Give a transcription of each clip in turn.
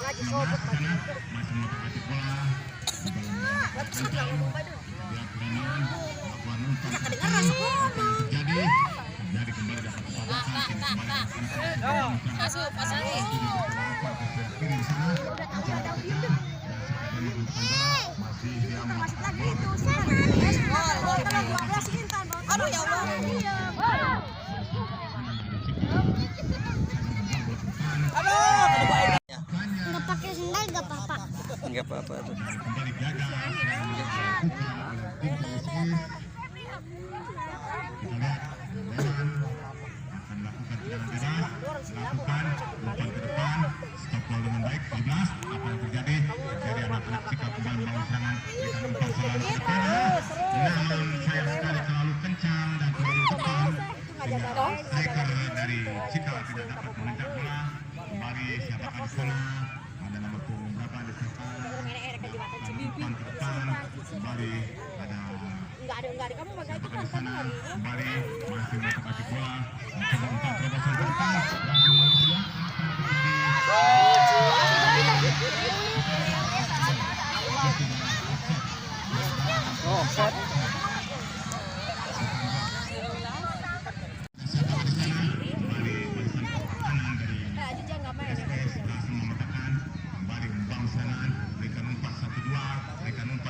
Masih mendapati bola. Terjadi dari kembali dapat Masuk pasangin. Aduh ya Allah. Nggak pakai sendal nggak apa-apa. Enggak apa-apa tuh. kembali gagal kita lihat akan melakukan tendangan bebas, lakukan umpan ke depan, stop bola dengan baik 17. Apa yang terjadi dari anak-anak Cikal kembali membangun serangan, berikan umpan selalu ke depan, namun sayang sekali terlalu kencang dan terlalu depan sehingga striker dari Cikal tidak dapat mengejar bola. Kembali siapakah di sana, ada nomor punggung berapa di sana, umpan ke depan, kembali ada Enggak ada kamu mau siapakah di sana, kembali masih mendapati bola, mencoba umpan terobosan ke depan, langsung mengisinya, Oh, set.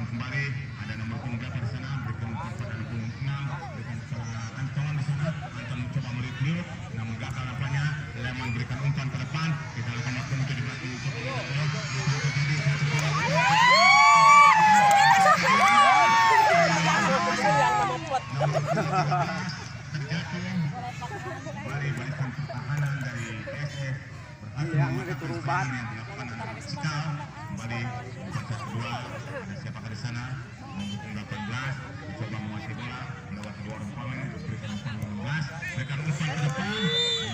kembali ada nomor punggung berapa di sana, berikan umpan pada nomor punggung 6, berikan ke Anton di sana. Anton mencoba meliuk-liuk namun gagal nampaknya. Leman berikan umpan ke depan, kita akan lakukan untuk di belakang mencoba meliuk-liuk terjadi satu bola terjatuh. Kembali barisan pertahanan dari SF berhasil merupakan yang dilakukan oleh Cikal. Kembali fase kedua, ada siapakah di sana, nomor 18 mencoba menguasai bola melewati dua orang pemain, berikan umpan 16, berikan umpan ke depan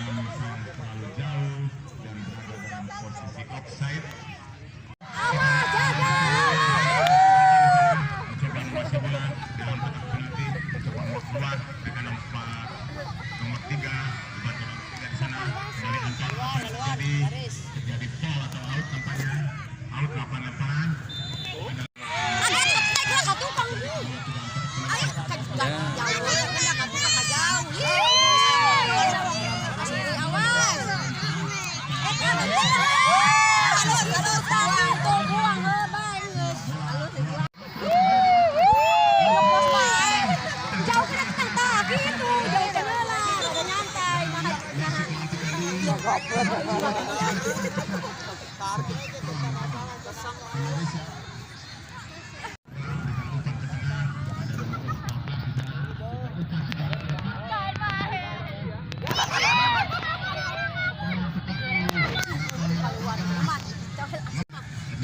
namun sayang terlalu jauh dan berada dalam posisi offside. Mencoba menguasai bola dalam kotak penalti, mencoba keluar, berikan nomor 3, dibantu nomor 3 di sana. Kembali Anton, apa yang terjadi foul atau out tampaknya. Out lapangan lemparan.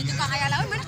Itu kang ayah lawan mana